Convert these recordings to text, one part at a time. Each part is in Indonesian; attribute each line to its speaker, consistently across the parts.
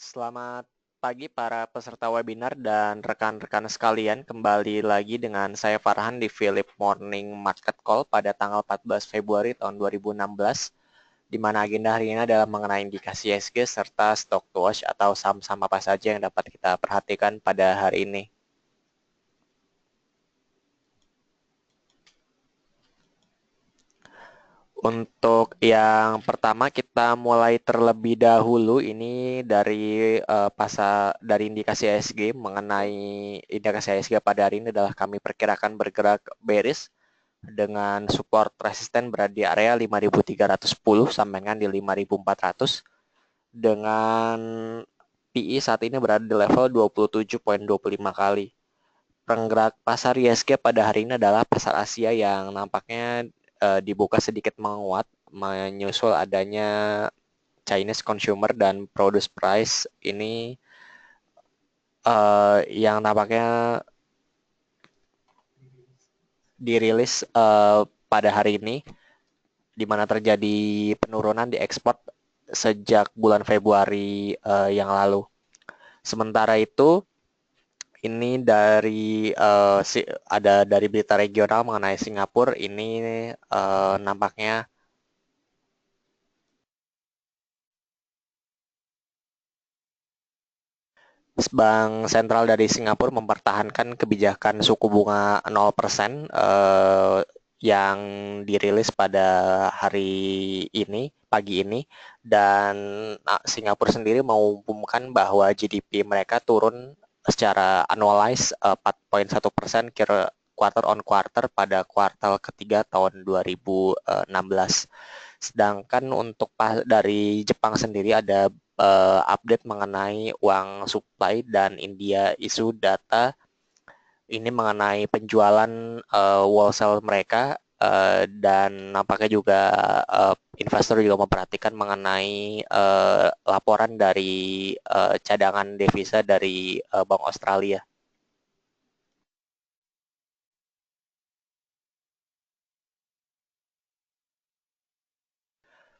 Speaker 1: Selamat pagi para peserta webinar dan rekan-rekan sekalian. Kembali lagi dengan saya Farhan di Philip Morning Market Call pada tanggal 14 Februari tahun 2016, di mana agenda hari ini adalah mengenai indikasi ESG serta stock to watch atau saham-saham apa saja yang dapat kita perhatikan pada hari ini. Untuk yang pertama kita mulai terlebih dahulu ini dari dari indikasi ISG. Mengenai indikasi ISG pada hari ini adalah kami perkirakan bergerak bearish dengan support resisten berada di area 5.310 sampai dengan di 5.400 dengan PE saat ini berada di level 27,25 kali. Penggerak pasar ISG pada hari ini adalah pasar Asia yang nampaknya dibuka sedikit menguat menyusul adanya Chinese consumer dan produce price ini yang nampaknya dirilis pada hari ini, di mana terjadi penurunan di ekspor sejak bulan Februari yang lalu. Sementara itu, ini ada dari berita regional mengenai Singapura. Ini nampaknya Bank Sentral dari Singapura mempertahankan kebijakan suku bunga 0% yang dirilis pada hari ini, pagi ini, dan Singapura sendiri mengumumkan bahwa GDP mereka turun secara annualized 4,1% quarter on quarter pada kuartal ketiga tahun 2016. Sedangkan untuk dari Jepang sendiri ada update mengenai uang supply dan India isu data ini mengenai penjualan wholesale mereka, dan nampaknya juga investor juga memperhatikan mengenai laporan dari cadangan devisa dari Bank Australia.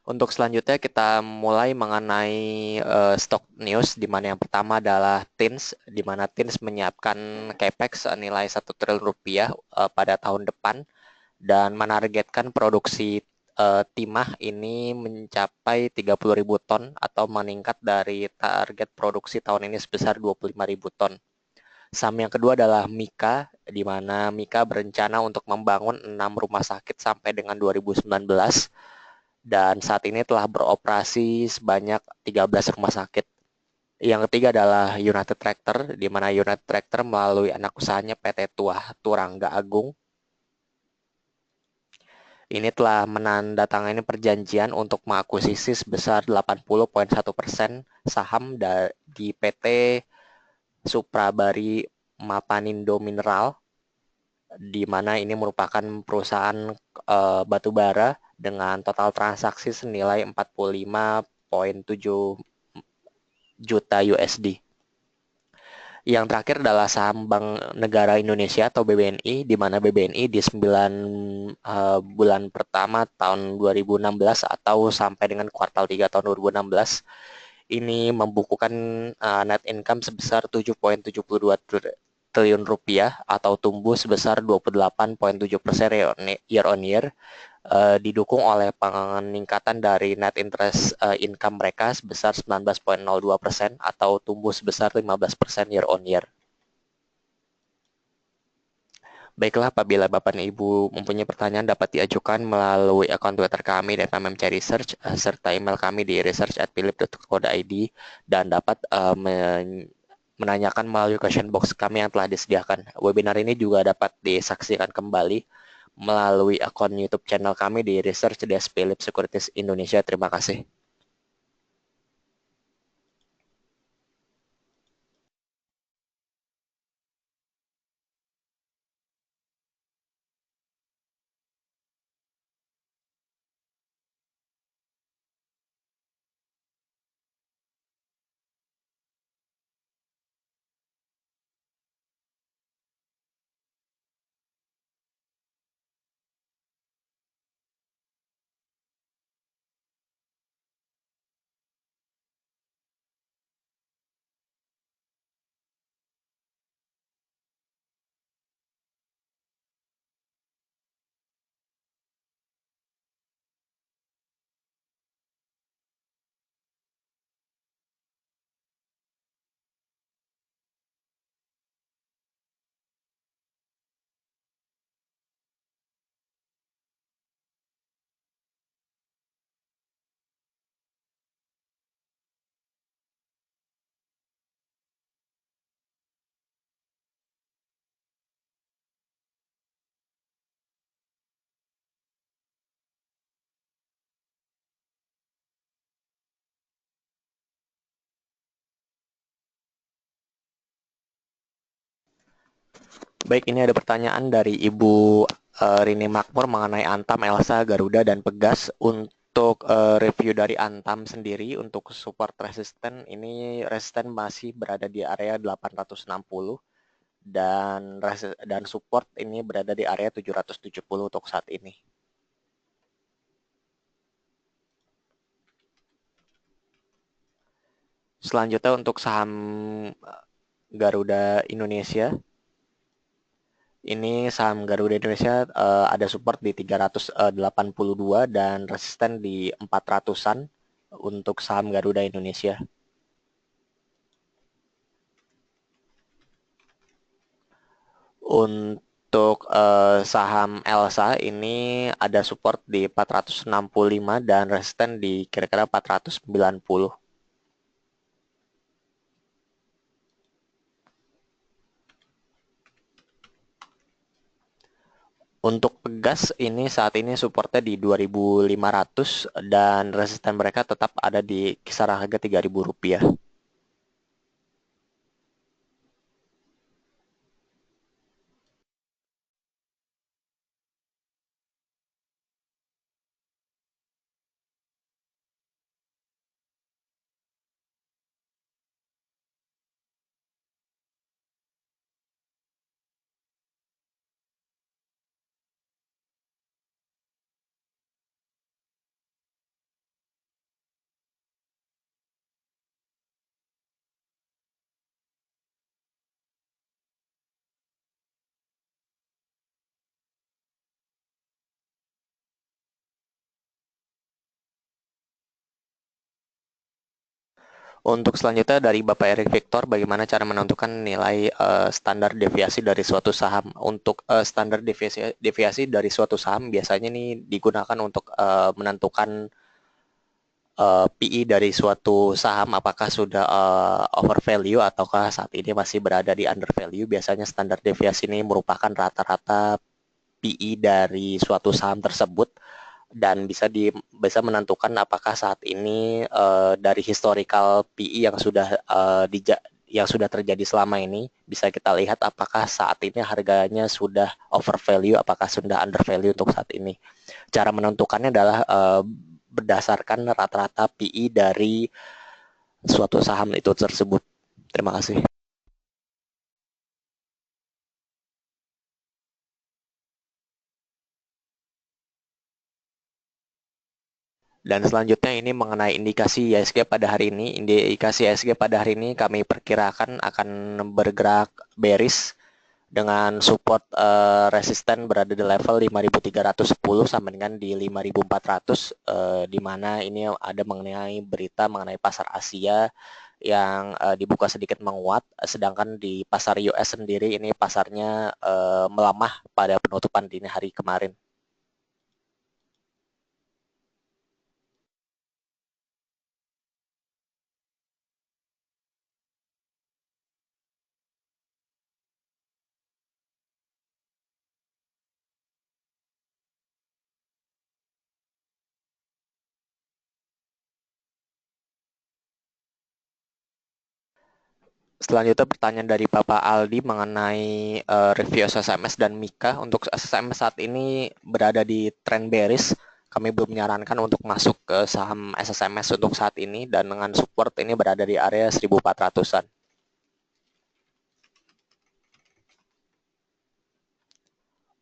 Speaker 1: Untuk selanjutnya kita mulai mengenai stock news, di mana yang pertama adalah TINS, di mana TINS menyiapkan capex senilai 1 triliun rupiah pada tahun depan dan menargetkan produksi timah ini mencapai 30.000 ton atau meningkat dari target produksi tahun ini sebesar 25.000 ton. Saham yang kedua adalah Mika, di mana Mika berencana untuk membangun 6 rumah sakit sampai dengan 2019. Dan saat ini telah beroperasi sebanyak 13 rumah sakit. Yang ketiga adalah United Tractor, di mana United Tractor melalui anak usahanya PT Tuah Turangga Agung ini telah menandatangani perjanjian untuk mengakuisisi sebesar 80,1% saham di PT Suprabari Mapanindo Mineral, di mana ini merupakan perusahaan batubara dengan total transaksi senilai 45,7 juta USD. Yang terakhir adalah saham Bank Negara Indonesia atau BBNI, di mana BBNI di 9 bulan pertama tahun 2016 atau sampai dengan kuartal 3 tahun 2016 ini membukukan net income sebesar 7,72 triliun rupiah atau tumbuh sebesar 28,7% year on year, didukung oleh peningkatan dari net interest income mereka sebesar 19,02% atau tumbuh sebesar 15% year on year. Baiklah, apabila Bapak dan Ibu mempunyai pertanyaan dapat diajukan melalui akun Twitter kami dan PMMC Research serta email kami di research@philip.co.id dan dapat menanyakan melalui question box kami yang telah disediakan. Webinar ini juga dapat disaksikan kembali melalui akun YouTube channel kami di Research Desk Philip Securities Indonesia. Terima kasih. Baik, ini ada pertanyaan dari Ibu Rini Makmur mengenai Antam, Elsa, Garuda, dan Pegas. Untuk review dari Antam sendiri, untuk support resisten, ini resisten masih berada di area 860 dan support ini berada di area 770 untuk saat ini. Selanjutnya untuk saham Garuda Indonesia. Ini saham Garuda Indonesia ada support di 382 dan resisten di 400-an untuk saham Garuda Indonesia. Untuk saham Elsa ini ada support di 465 dan resisten di kira-kira 490. Untuk Pegas ini saat ini supportnya di 2.500 dan resisten mereka tetap ada di kisaran harga Rp3.000. Untuk selanjutnya dari Bapak Erik Victor, bagaimana cara menentukan nilai standar deviasi dari suatu saham? Untuk standar deviasi dari suatu saham biasanya ini digunakan untuk menentukan PE dari suatu saham apakah sudah over value ataukah saat ini masih berada di under value. Biasanya standar deviasi ini merupakan rata-rata PE dari suatu saham tersebut dan bisa menentukan apakah saat ini dari historical PE yang sudah terjadi selama ini bisa kita lihat apakah saat ini harganya sudah over value, apakah sudah under value untuk saat ini. Cara menentukannya adalah berdasarkan rata-rata PE dari suatu saham itu tersebut. Terima kasih. Dan selanjutnya ini mengenai indikasi IHSG pada hari ini. Indikasi IHSG pada hari ini kami perkirakan akan bergerak bearish dengan support resisten berada di level 5.310 sampai dengan di 5.400 di mana ini ada mengenai berita mengenai pasar Asia yang dibuka sedikit menguat, sedangkan di pasar US sendiri ini pasarnya melemah pada penutupan dini hari kemarin. Selanjutnya pertanyaan dari Bapak Aldi mengenai review SSMS dan Mika. Untuk SSMS saat ini berada di trend bearish. Kami belum menyarankan untuk masuk ke saham SSMS untuk saat ini dan dengan support ini berada di area 1.400-an.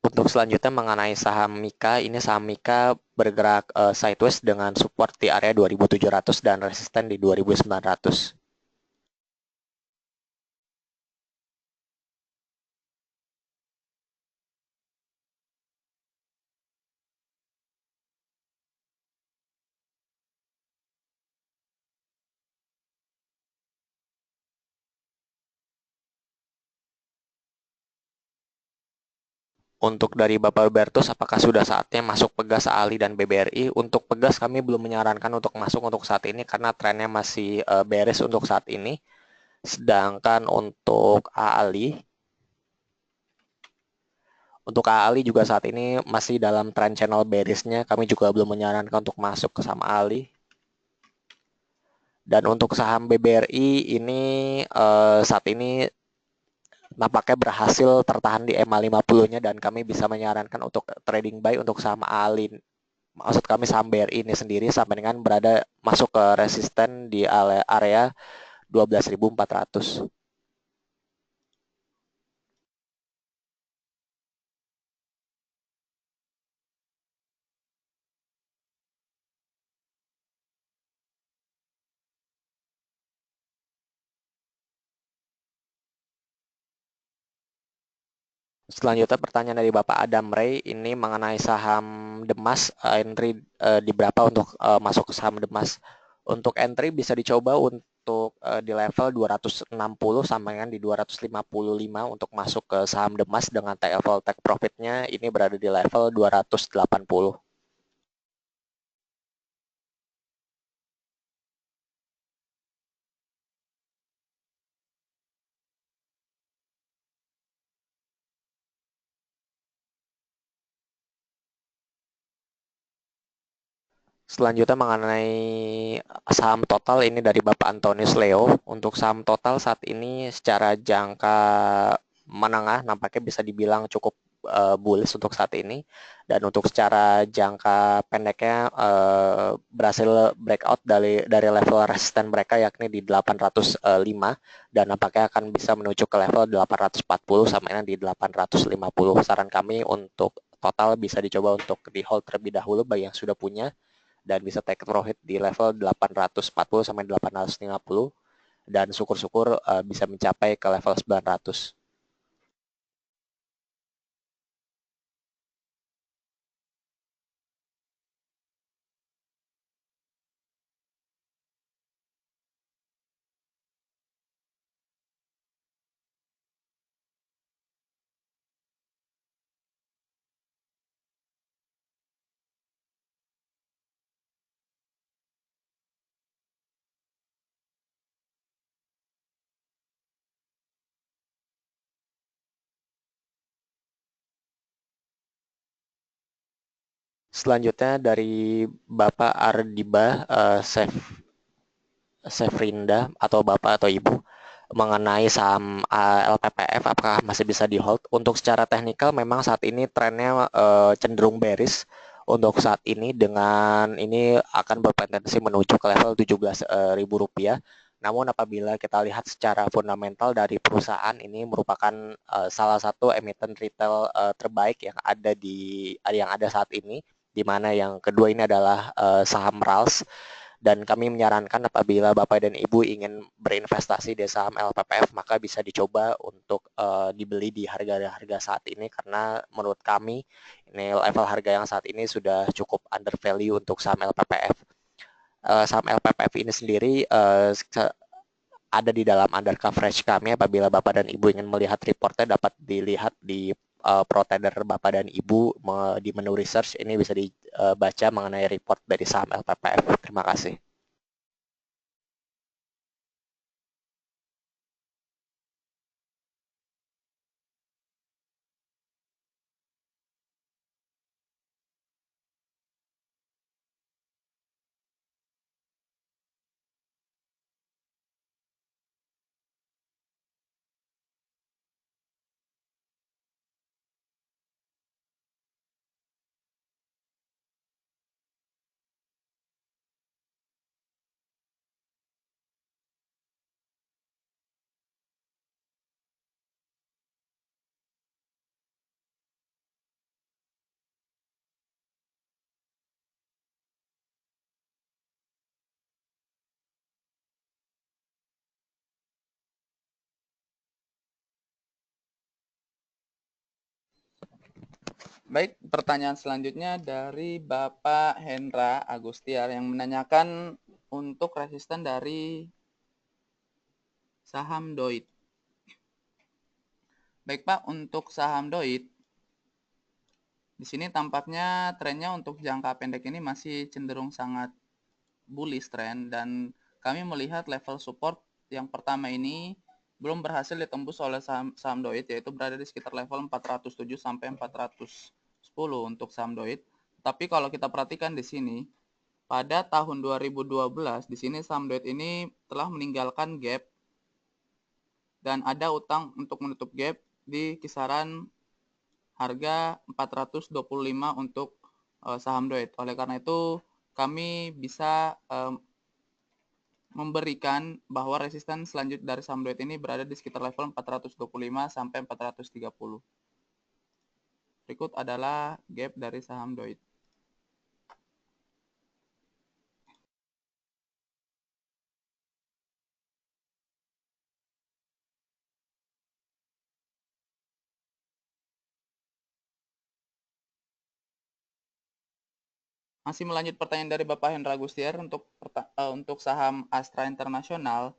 Speaker 1: Untuk selanjutnya mengenai saham Mika, ini saham Mika bergerak sideways dengan support di area 2.700 dan resisten di 2.900. Untuk dari Bapak Albertus, apakah sudah saatnya masuk Pegas, Ali, dan BBRI? Untuk Pegas kami belum menyarankan untuk masuk untuk saat ini karena trennya masih beres untuk saat ini. Sedangkan untuk Ali juga saat ini masih dalam tren channel bearish-nya. Kami juga belum menyarankan untuk masuk ke saham Ali. Dan untuk saham BBRI ini saat ini nampaknya berhasil tertahan di EMA 50-nya dan kami bisa menyarankan untuk trading buy untuk saham ALIN. Maksud kami saham BRI ini sendiri sampai dengan berada masuk ke resisten di area 12.400. Selanjutnya pertanyaan dari Bapak Adam Ray ini mengenai saham Demas, entry di berapa untuk masuk ke saham Demas. Untuk entry bisa dicoba untuk di level 260 sampai dengan di 255 untuk masuk ke saham Demas dengan level take profitnya ini berada di level 280. Selanjutnya mengenai saham total ini dari Bapak Antonius Leo. Untuk saham total saat ini secara jangka menengah nampaknya bisa dibilang cukup bullish untuk saat ini. Dan untuk secara jangka pendeknya berhasil breakout dari level resisten mereka yakni di 805 dan nampaknya akan bisa menuju ke level 840 sampai di 850. Saran kami untuk total bisa dicoba untuk di hold terlebih dahulu bagi yang sudah punya dan bisa take profit di level 840 sampai 850 dan syukur-syukur bisa mencapai ke level 900. Selanjutnya dari Bapak Ardiba Sefrinda atau Bapak atau Ibu mengenai saham LPPF apakah masih bisa di hold. Untuk secara teknikal memang saat ini trennya cenderung bearish untuk saat ini dengan ini akan berpotensi menuju ke level 17.000 rupiah. Namun apabila kita lihat secara fundamental dari perusahaan ini merupakan salah satu emiten retail terbaik yang ada saat ini, di mana yang kedua ini adalah saham RALS dan kami menyarankan apabila Bapak dan Ibu ingin berinvestasi di saham LPPF maka bisa dicoba untuk dibeli di harga-harga saat ini karena menurut kami ini level harga yang saat ini sudah cukup under value untuk saham LPPF. Saham LPPF ini sendiri ada di dalam under coverage kami. Apabila Bapak dan Ibu ingin melihat reportnya dapat dilihat di Pro Trader Bapak dan Ibu di menu research ini bisa dibaca mengenai report dari saham LPPF. Terima kasih.
Speaker 2: Baik, pertanyaan selanjutnya dari Bapak Hendra Agustiar yang menanyakan untuk resisten dari saham DOIT. Baik Pak, untuk saham DOIT, di sini tampaknya trennya untuk jangka pendek ini masih cenderung sangat bullish trend dan kami melihat level support yang pertama ini belum berhasil ditembus oleh saham DOIT yaitu berada di sekitar level 407 sampai 410 untuk saham DOIT. Tapi kalau kita perhatikan di sini pada tahun 2012 di sini saham DOIT ini telah meninggalkan gap dan ada utang untuk menutup gap di kisaran harga 425 untuk saham Doit. Oleh karena itu, kami bisa memberikan bahwa resisten selanjutnya dari saham Doit ini berada di sekitar level 425 sampai 430. Berikut adalah gap dari saham Doit. Masih melanjut pertanyaan dari Bapak Hendra Gustier untuk saham Astra Internasional.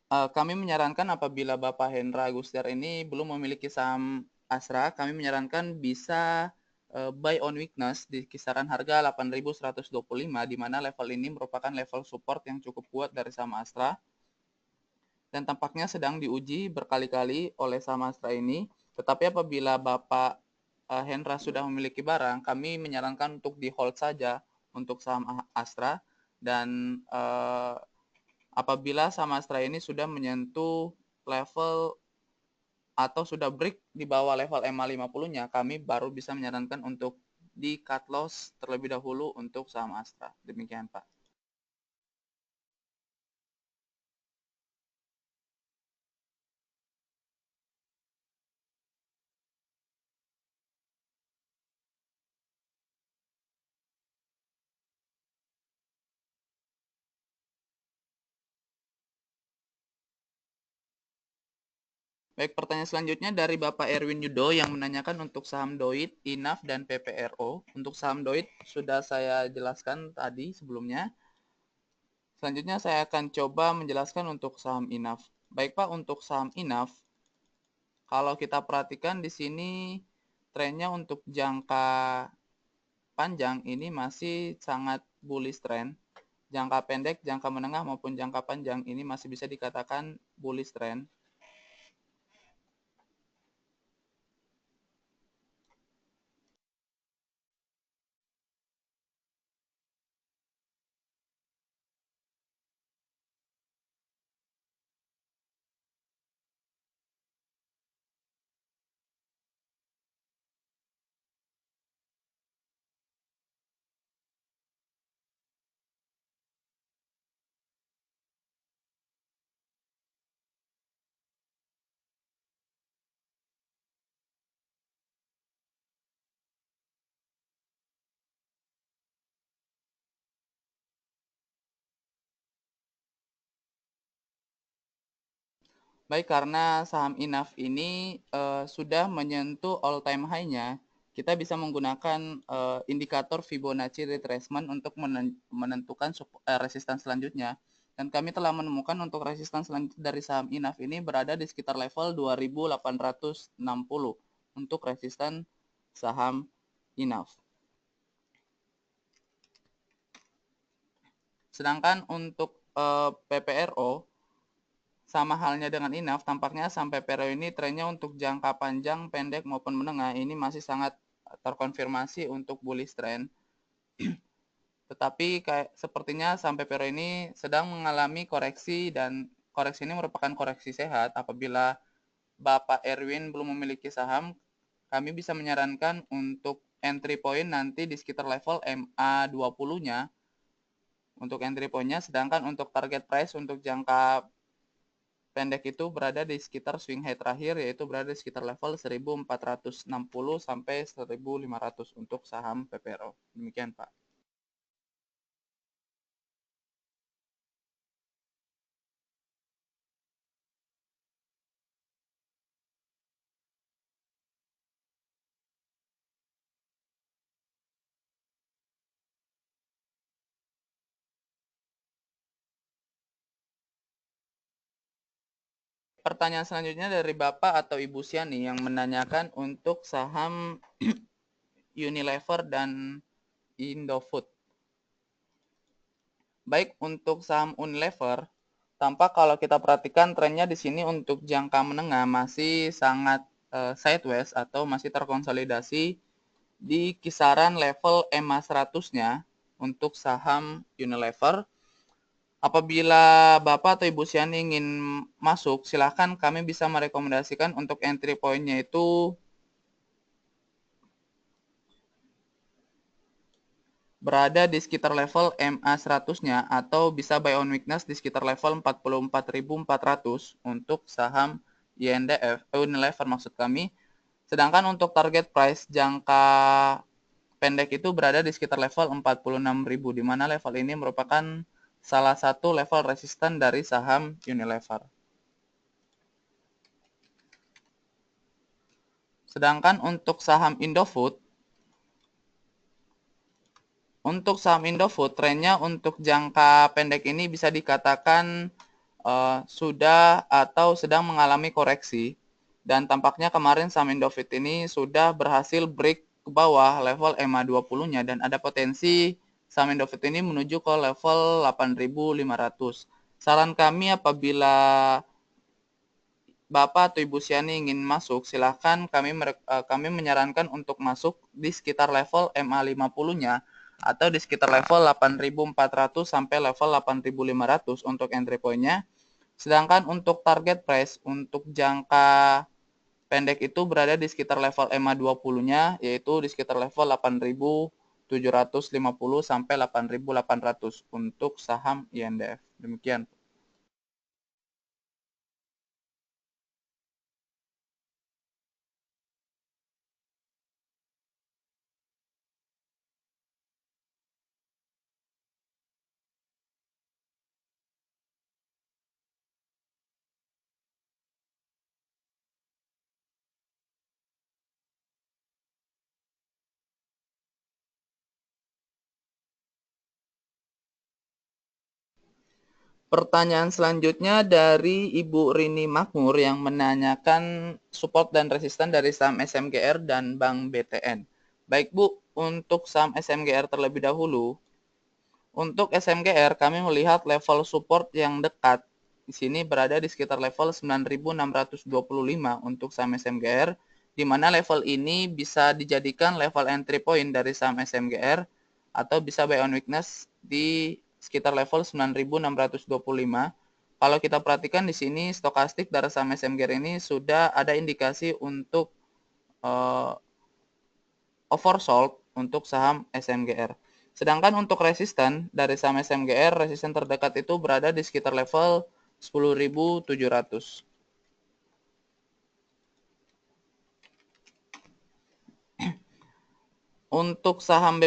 Speaker 2: Kami menyarankan apabila Bapak Hendra Gustier ini belum memiliki saham Astra, kami menyarankan bisa buy on weakness di kisaran harga 8.125, di mana level ini merupakan level support yang cukup kuat dari saham Astra dan tampaknya sedang diuji berkali-kali oleh saham Astra ini. Tetapi apabila Bapak Hendra sudah memiliki barang, kami menyarankan untuk di hold saja untuk saham Astra, dan apabila saham Astra ini sudah menyentuh level atau sudah break di bawah level MA50-nya, kami baru bisa menyarankan untuk di cut loss terlebih dahulu untuk saham Astra. Demikian, Pak. Baik, pertanyaan selanjutnya dari Bapak Erwin Yudo yang menanyakan untuk saham Doit, INAF, dan PPRO. Untuk saham Doit sudah saya jelaskan tadi sebelumnya. Selanjutnya saya akan coba menjelaskan untuk saham INAF. Baik Pak, untuk saham INAF, kalau kita perhatikan di sini trennya untuk jangka panjang ini masih sangat bullish trend. Jangka pendek, jangka menengah maupun jangka panjang ini masih bisa dikatakan bullish trend. Baik, karena saham INAF ini sudah menyentuh all time high-nya, kita bisa menggunakan indikator Fibonacci retracement untuk menentukan resistance selanjutnya. Dan kami telah menemukan untuk resistance selanjutnya dari saham INAF ini berada di sekitar level 2.860 untuk resistance saham INAF. Sedangkan untuk PPRO, sama halnya dengan INAF, tampaknya sampai periode ini trennya untuk jangka panjang, pendek maupun menengah ini masih sangat terkonfirmasi untuk bullish trend. Tetapi sepertinya sampai periode ini sedang mengalami koreksi, dan koreksi ini merupakan koreksi sehat. Apabila Bapak Erwin belum memiliki saham, kami bisa menyarankan untuk entry point nanti di sekitar level MA20-nya untuk entry point-nya, sedangkan untuk target price untuk jangka pendek itu berada di sekitar swing high terakhir, yaitu berada di sekitar level 1460 sampai 1500 untuk saham PPRO. Demikian, Pak. Pertanyaan selanjutnya dari Bapak atau Ibu Siani yang menanyakan untuk saham Unilever dan Indofood. Baik, untuk saham Unilever, tampak kalau kita perhatikan trennya di sini untuk jangka menengah masih sangat sideways atau masih terkonsolidasi di kisaran level EMA 100-nya untuk saham Unilever. Apabila Bapak atau Ibu Siani ingin masuk, silahkan kami bisa merekomendasikan untuk entry point-nya itu berada di sekitar level MA 100-nya atau bisa buy on weakness di sekitar level 44.400 untuk saham INDF, Unilever maksud kami. Sedangkan untuk target price jangka pendek itu berada di sekitar level 46.000, di mana level ini merupakan salah satu level resisten dari saham Unilever. Sedangkan untuk saham Indofood, trennya untuk jangka pendek ini bisa dikatakan sudah atau sedang mengalami koreksi. Dan tampaknya kemarin saham Indofood ini sudah berhasil break ke bawah level EMA 20-nya dan ada potensi saham Indofood ini menuju ke level 8.500. Saran kami apabila Bapak atau Ibu Siani ingin masuk, silahkan kami menyarankan untuk masuk di sekitar level MA 50-nya atau di sekitar level 8.400 sampai level 8.500 untuk entry point-nya. Sedangkan untuk target price untuk jangka pendek itu berada di sekitar level EMA 20-nya, yaitu di sekitar level 8.750 sampai 8.800 untuk saham INDF. Demikian. Pertanyaan selanjutnya dari Ibu Rini Makmur yang menanyakan support dan resisten dari saham SMGR dan Bank BTN. Baik Bu, untuk saham SMGR terlebih dahulu, untuk SMGR kami melihat level support yang dekat di sini berada di sekitar level 9.625 untuk saham SMGR, di mana level ini bisa dijadikan level entry point dari saham SMGR atau bisa buy on weakness di sekitar level 9.625. Kalau kita perhatikan di sini stokastik dari saham SMGR ini sudah ada indikasi untuk oversold untuk saham SMGR. Sedangkan untuk resisten dari saham SMGR, resisten terdekat itu berada di sekitar level 10.700. Untuk saham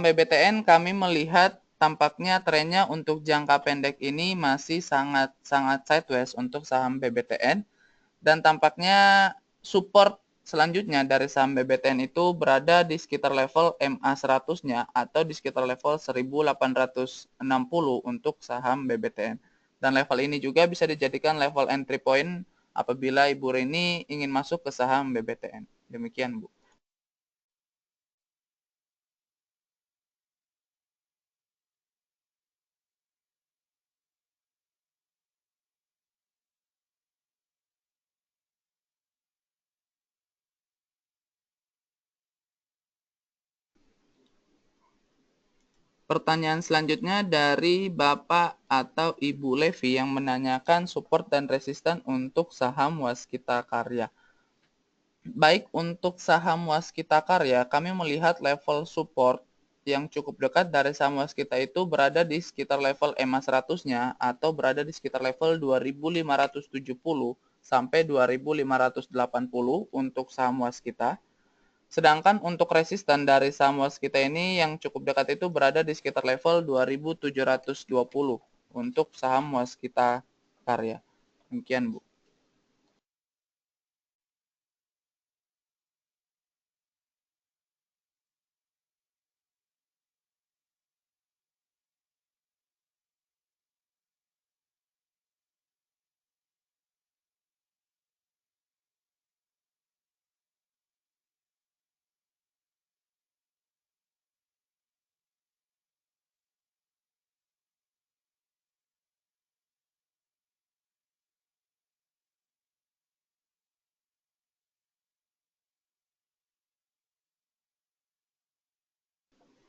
Speaker 2: BBTN, kami melihat tampaknya trennya untuk jangka pendek ini masih sangat sideways untuk saham BBTN dan tampaknya support selanjutnya dari saham BBTN itu berada di sekitar level MA 100-nya atau di sekitar level 1860 untuk saham BBTN. Dan level ini juga bisa dijadikan level entry point apabila Ibu Rini ingin masuk ke saham BBTN. Demikian, Bu. Pertanyaan selanjutnya dari Bapak atau Ibu Levi yang menanyakan support dan resisten untuk saham Waskita Karya. Baik untuk saham Waskita Karya, kami melihat level support yang cukup dekat dari saham Waskita itu berada di sekitar level EMA 100-nya atau berada di sekitar level 2.570 sampai 2.580 untuk saham Waskita. Sedangkan untuk resisten dari saham Waskita ini yang cukup dekat itu berada di sekitar level 2.720 untuk saham Waskita Karya. Demikian, Bu.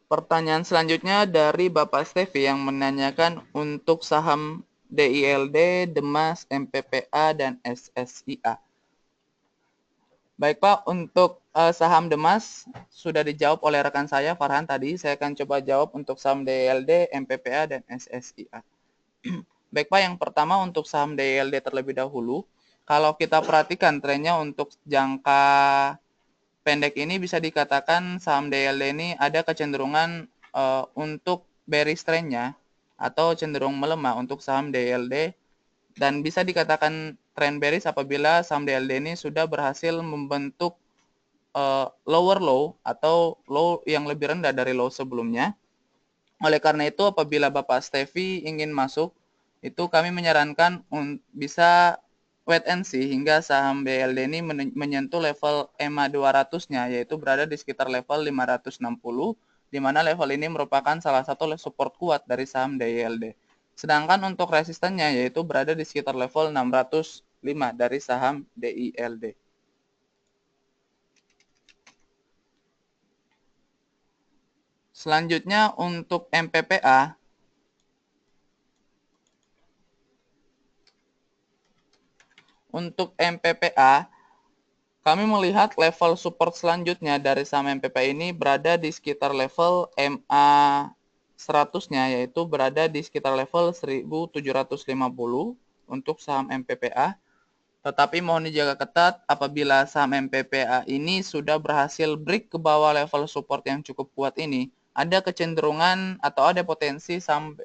Speaker 2: Pertanyaan selanjutnya dari Bapak Stevi yang menanyakan untuk saham DILD, Demas, MPPA, dan SSIA. Baik Pak, untuk saham Demas sudah dijawab oleh rekan saya Farhan tadi. Saya akan coba jawab untuk saham DILD, MPPA, dan SSIA. Baik Pak, yang pertama untuk saham DILD terlebih dahulu. Kalau kita perhatikan trennya untuk jangka pendek ini bisa dikatakan saham DILD ini ada kecenderungan untuk bearish trendnya atau cenderung melemah untuk saham DILD, dan bisa dikatakan trend bearish apabila saham DILD ini sudah berhasil membentuk lower low atau low yang lebih rendah dari low sebelumnya. Oleh karena itu apabila Bapak Stevi ingin masuk, itu kami menyarankan bisa wait and see hingga saham BLD ini menyentuh level EMA 200-nya, yaitu berada di sekitar level 560, di mana level ini merupakan salah satu support kuat dari saham DILD. Sedangkan untuk resistennya yaitu berada di sekitar level 605 dari saham DILD. Selanjutnya untuk MPPA, kami melihat level support selanjutnya dari saham MPPA ini berada di sekitar level MA 100-nya, yaitu berada di sekitar level 1750 untuk saham MPPA. Tetapi mohon dijaga ketat apabila saham MPPA ini sudah berhasil break ke bawah level support yang cukup kuat ini, ada kecenderungan atau ada potensi saham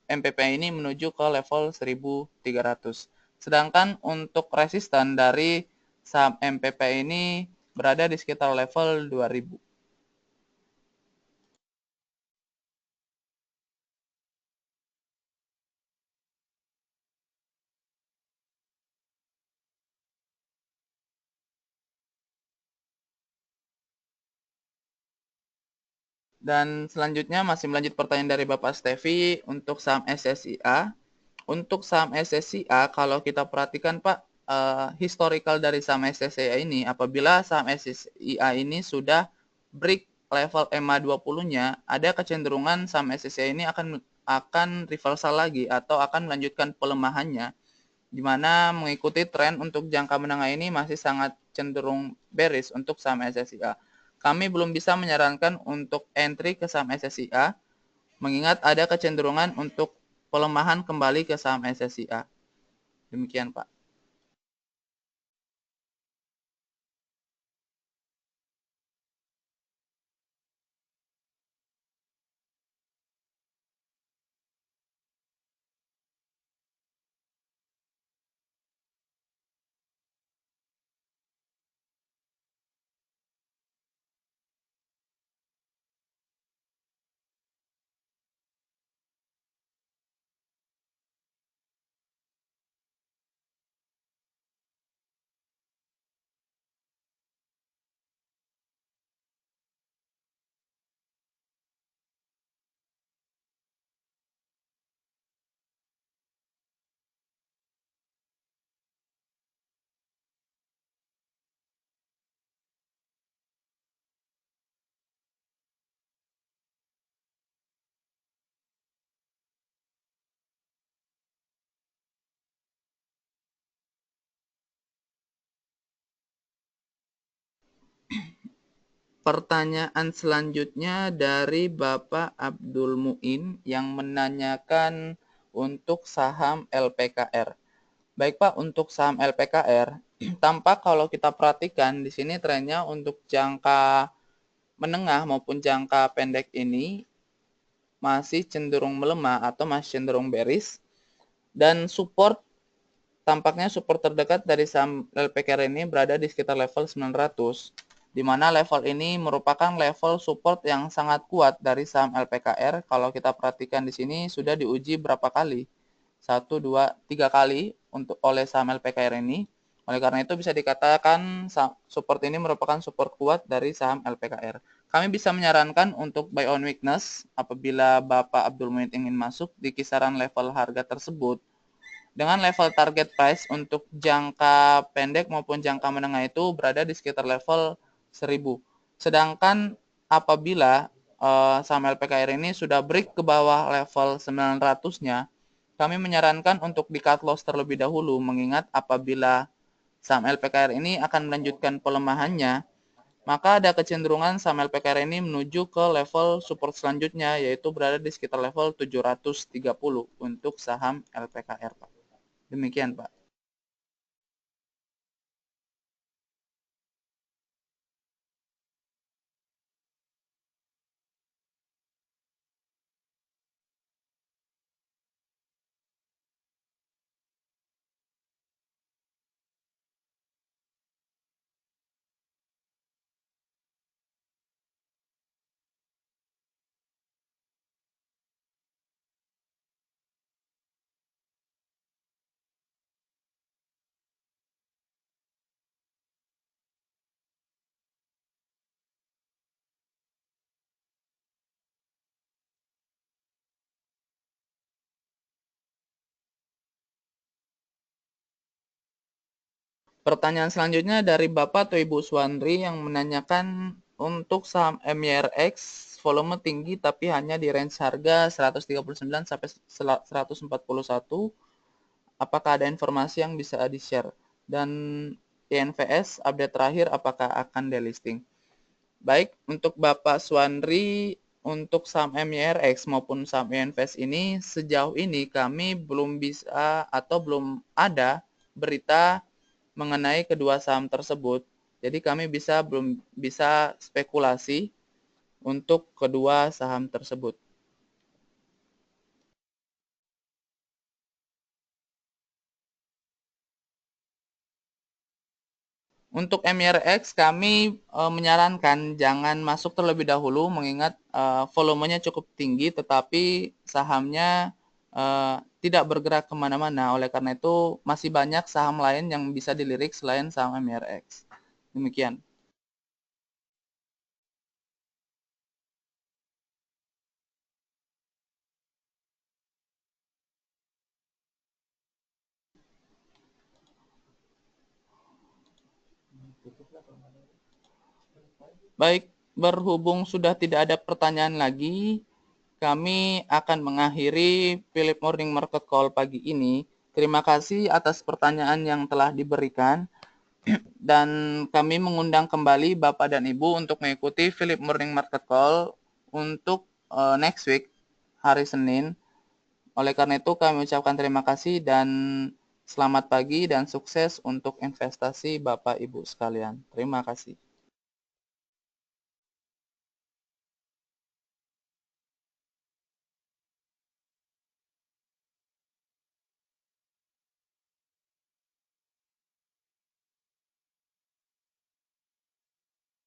Speaker 2: MPPA ini menuju ke level 1300. Sedangkan untuk resisten dari saham MPPA ini berada di sekitar level 2000. Dan selanjutnya masih melanjut pertanyaan dari Bapak Stevi untuk saham SSIA. Untuk saham SSIA kalau kita perhatikan Pak, historical dari saham SSIA ini apabila saham SSIA ini sudah break level EMA 20-nya, ada kecenderungan saham SSIA ini akan reversal lagi atau akan melanjutkan pelemahannya, di mana mengikuti tren untuk jangka menengah ini masih sangat cenderung bearish untuk saham SSIA. Kami belum bisa menyarankan untuk entry ke saham SSIA, mengingat ada kecenderungan untuk pelemahan kembali ke saham SSIA. Demikian Pak. Pertanyaan selanjutnya dari Bapak Abdul Muin yang menanyakan untuk saham LPKR. Baik Pak, untuk saham LPKR, tampak kalau kita perhatikan di sini trennya untuk jangka menengah maupun jangka pendek ini masih cenderung melemah atau masih cenderung bearish, dan tampaknya support terdekat dari saham LPKR ini berada di sekitar level 900, di mana level ini merupakan level support yang sangat kuat dari saham LPKR. Kalau kita perhatikan di sini sudah diuji berapa kali? 1, 2, 3 kali untuk oleh saham LPKR ini. Oleh karena itu bisa dikatakan support ini merupakan support kuat dari saham LPKR. Kami bisa menyarankan untuk buy on weakness apabila Bapak Abdul Muin ingin masuk di kisaran level harga tersebut, dengan level target price untuk jangka pendek maupun jangka menengah itu berada di sekitar level 1000. Sedangkan apabila saham LPKR ini sudah break ke bawah level 900-nya, kami menyarankan untuk di cut loss terlebih dahulu, mengingat apabila saham LPKR ini akan melanjutkan pelemahannya, maka ada kecenderungan saham LPKR ini menuju ke level support selanjutnya, yaitu berada di sekitar level 730 untuk saham LPKR, Pak. Demikian, Pak. Pertanyaan selanjutnya dari Bapak atau Ibu Suandri yang menanyakan untuk saham MYRX volume tinggi tapi hanya di range harga 139 sampai 141. Apakah ada informasi yang bisa di-share? Dan INVS update terakhir apakah akan delisting? Baik, untuk Bapak Suandri, untuk saham MYRX maupun saham INVS ini sejauh ini kami belum bisa atau belum ada berita mengenai kedua saham tersebut. Jadi kami belum bisa spekulasi untuk kedua saham tersebut. Untuk MYRX kami menyarankan jangan masuk terlebih dahulu mengingat volumenya cukup tinggi tetapi sahamnya tidak bergerak kemana-mana. Oleh karena itu masih banyak saham lain yang bisa dilirik selain saham MYRX. Demikian. Baik, berhubung sudah tidak ada pertanyaan lagi, kami akan mengakhiri Philip Morning Market Call pagi ini. Terima kasih atas pertanyaan yang telah diberikan dan kami mengundang kembali Bapak dan Ibu untuk mengikuti Philip Morning Market Call untuk next week, hari Senin. Oleh karena itu kami ucapkan terima kasih dan selamat pagi dan sukses untuk investasi Bapak Ibu sekalian. Terima kasih.